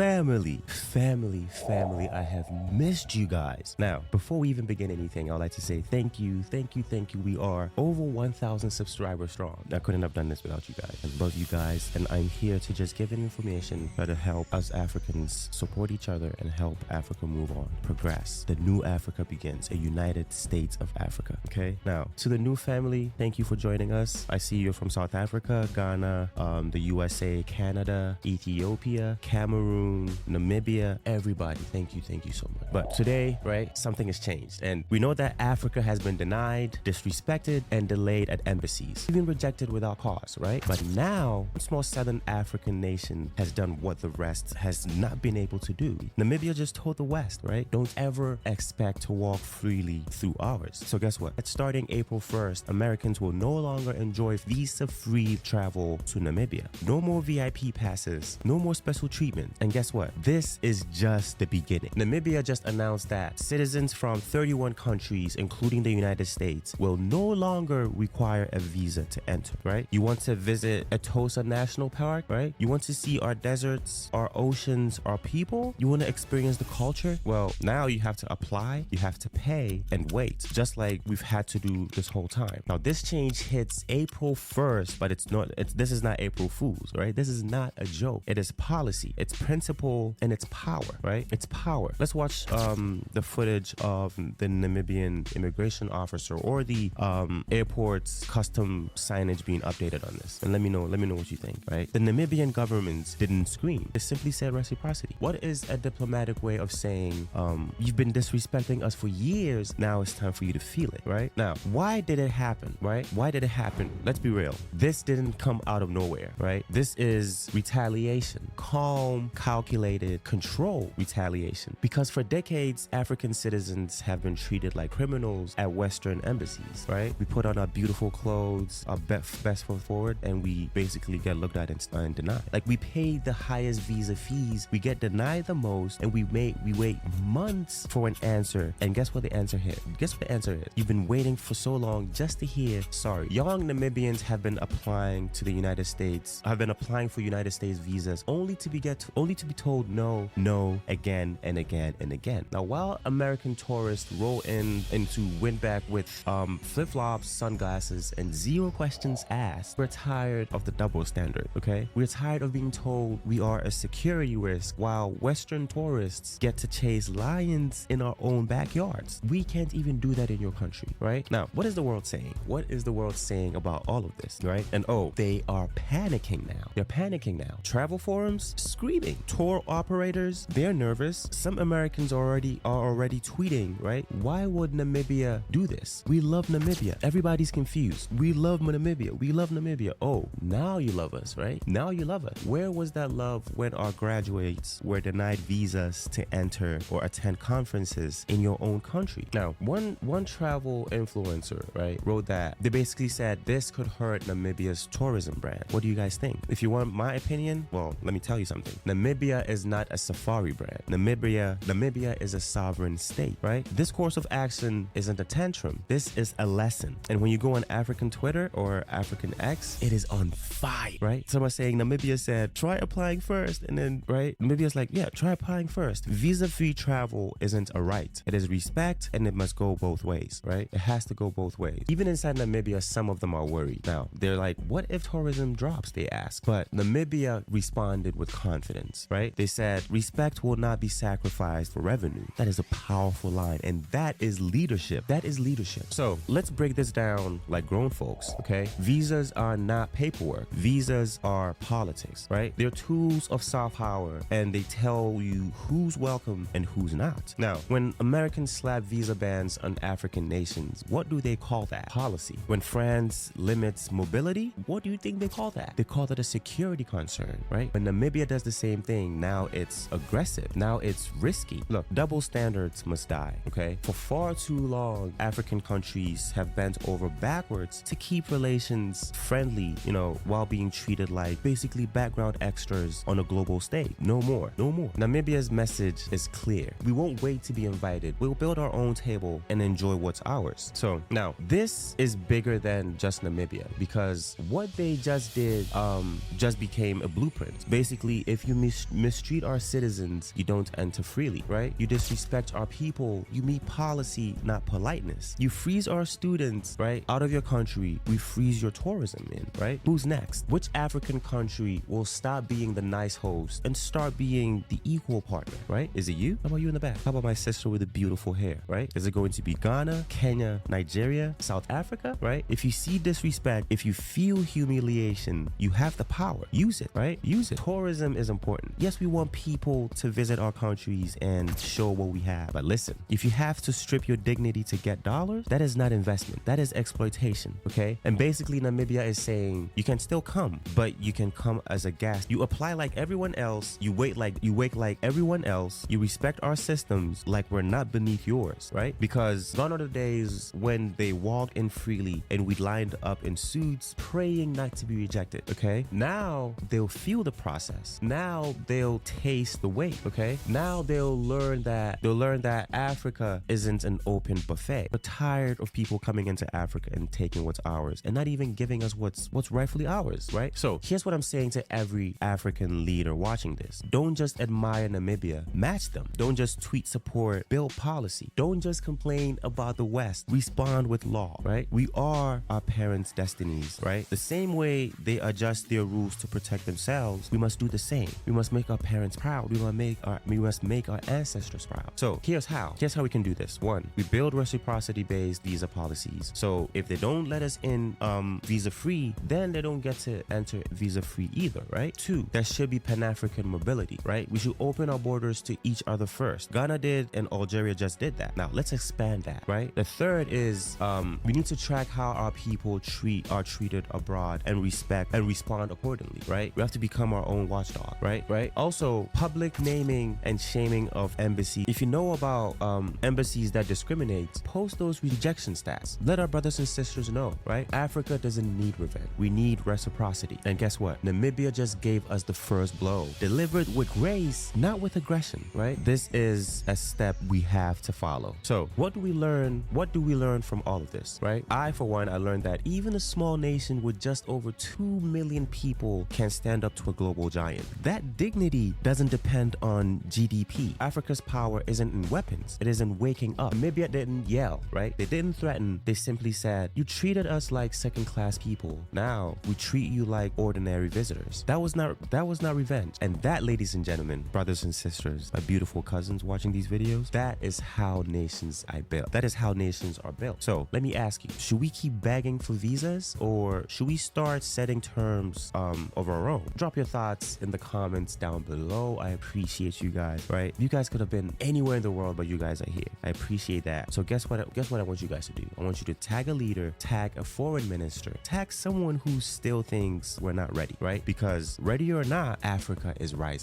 family, I have missed you guys. Now, before we even begin anything, I'd like to say thank you. We are over 1,000 subscribers strong. I couldn't have done this without you guys. I love you guys, and I'm here to just give information that to help us Africans support each other and help Africa move on, progress. The new Africa begins, a United States of Africa. Okay? Now, to the new family, thank you for joining us. I see you're from South Africa, Ghana, the USA, Canada, Ethiopia, Cameroon, Namibia, everybody. Thank you so much. But today, right, something has changed. And we know that Africa has been denied, disrespected, and delayed at embassies, even rejected without cause, right? But now, a small Southern African nation has done what the rest has not been able to do. Namibia just told the West, right? Don't ever expect to walk freely through ours. So guess what? Starting April 1st, Americans will no longer enjoy visa-free travel to Namibia. No more VIP passes, no more special treatment. And guess what? This is just the beginning. Namibia just announced that citizens from 31 countries, including the United States, will no longer require a visa to enter, right? You want to visit Etosa National Park, right? You want to see our deserts, our oceans, our people? You want to experience the culture? Well, now you have to apply, you have to pay and wait, just like we've had to do this whole time. Now, this change hits April 1st, but this is not April Fool's, right? This is not a joke. It is policy, it's principle, and it's power, right? It's power. Let's watch the footage of the Namibian immigration officer or the airport's custom signage being updated on this, and let me know what you think, right? The Namibian government didn't scream. It simply said reciprocity. What is a diplomatic way of saying you've been disrespecting us for years, now it's time for you to feel it, right? Now, why did it happen, right? Why did it happen? Let's be real. This didn't come out of nowhere, right? This is retaliation. Calm, calculated, controlled retaliation. Because for decades, African citizens have been treated like criminals at Western embassies, right? We put on our beautiful clothes, our best foot forward, and we basically get looked at and denied. Like, we pay the highest visa fees, we get denied the most, and we wait months for an answer. And guess what the answer is? You've been waiting for so long just to hear, sorry. Young Namibians have been applying to the United States, have been applying for United States visas only to be told no again and again and again. Now, while American tourists roll into windbag with flip-flops, sunglasses, and zero questions asked, we're tired of the double standard, okay? We're tired of being told we are a security risk while Western tourists get to chase lions in our own backyards. We can't even do that in your country, right? Now, what is the world saying? What is the world saying about all of this, right? And they are panicking now. They're panicking now. Travel forums screaming. Tour operators, they're nervous. Some Americans are already tweeting, right? Why would Namibia do this? We love Namibia. Everybody's confused. We love Namibia. We love Namibia. Oh, now you love us, right? Now you love us. Where was that love when our graduates were denied visas to enter or attend conferences in your own country? Now, one travel influencer, right, wrote that they basically said this could hurt Namibia's tourism brand. What do you guys think? If you want my opinion, well, let me tell you something. Namibia is not a safari brand. Namibia is a sovereign state, right? This course of action isn't a tantrum. This is a lesson. And when you go on African Twitter or African X, it is on fire, right? Someone saying Namibia said, try applying first. And then, right, Namibia's like, yeah, try applying first. Visa-free travel isn't a right. It is respect, and it must go both ways, right? It has to go both ways. Even inside Namibia, some of them are worried. Now, they're like, what if tourism drops, they ask. But Namibia responded with confidence, right? They said, respect will not be sacrificed for revenue. That is a powerful line, and that is leadership. That is leadership. So let's break this down like grown folks, okay? Visas are not paperwork. Visas are politics, right? They're tools of soft power, and they tell you who's welcome and who's not. Now, when Americans slap visa bans on African nations, what do they call that? Policy. When France limits mobility, what do you think they call that? They call that a security concern, right? When Namibia does the same thing, now it's aggressive. Now it's risky. Look, double standards must die, okay? For far too long, African countries have bent over backwards to keep relations friendly, while being treated like basically background extras on a global stage. No more. Namibia's message is clear. We won't wait to be invited. We'll build our own table and enjoy what's ours. So now, this is bigger than just Namibia, because what they just did just became a blueprint. Basically, if you mistreat our citizens, citizens, you don't enter freely, right? You disrespect our people, you meet policy, not politeness. You freeze our students, right, out of your country, we freeze your tourism in, right? Who's next? Which African country will stop being the nice host and start being the equal partner, right? Is it you? How about you in the back? How about my sister with the beautiful hair, right? Is it going to be Ghana, Kenya, Nigeria, South Africa, right? If you see disrespect, if you feel humiliation, you have the power. Use it, right? Use it. Tourism is important. Yes, we want people to visit our countries and show what we have. But listen, if you have to strip your dignity to get dollars, that is not investment. That is exploitation, okay? And basically Namibia is saying you can still come, but you can come as a guest. You apply like everyone else. You wake like everyone else. You respect our systems like we're not beneath yours, right? Because gone are the days when they walked in freely and we lined up in suits praying not to be rejected, okay? Now they'll feel the process. Now they'll taste the weight, okay? Now they'll learn that Africa isn't an open buffet. We're tired of people coming into Africa and taking what's ours and not even giving us what's rightfully ours, right? So here's what I'm saying to every African leader watching this. Don't just admire Namibia, match them. Don't just tweet support, build policy. Don't just complain about the West, respond with law, right? We are our parents' destinies, right? The same way they adjust their rules to protect themselves, we must do the same. We must make our parents proud. We must make our ancestors proud. So here's how we can do this. One, we build reciprocity-based visa policies. So if they don't let us in visa-free, then they don't get to enter visa-free either, right? Two, there should be Pan-African mobility, right? We should open our borders to each other first. Ghana did and Algeria just did that. Now let's expand that, right? The third is we need to track how our people are treated abroad and respond accordingly, right? We have to become our own watchdog, right? Also, public naming and shaming of embassies. If you know about embassies that discriminate, post those rejection stats. Let our brothers and sisters know, right? Africa doesn't need revenge. We need reciprocity. And guess what? Namibia just gave us the first blow. Delivered with grace, not with aggression, right? This is a step we have to follow. So what do we learn? What do we learn from all of this, right? I learned that even a small nation with just over 2 million people can stand up to a global giant. That dignity doesn't depend on GDP. Africa's power isn't in weapons. It is in waking up. Namibia didn't yell, right? They didn't threaten. They simply said, you treated us like second-class people. Now we treat you like ordinary visitors. That was not revenge. And that, ladies and gentlemen, brothers and sisters, my beautiful cousins watching these videos, that is how nations are built. That is how nations are built. So let me ask you, should we keep begging for visas or should we start setting terms of our own? Drop your thoughts in the comments down below. I appreciate you guys, right? You guys could have been anywhere in the world, but you guys are here. I appreciate that. So guess what I want you guys to do? I want you to tag a leader, tag a foreign minister, tag someone who still thinks we're not ready, right? Because ready or not, Africa is rising.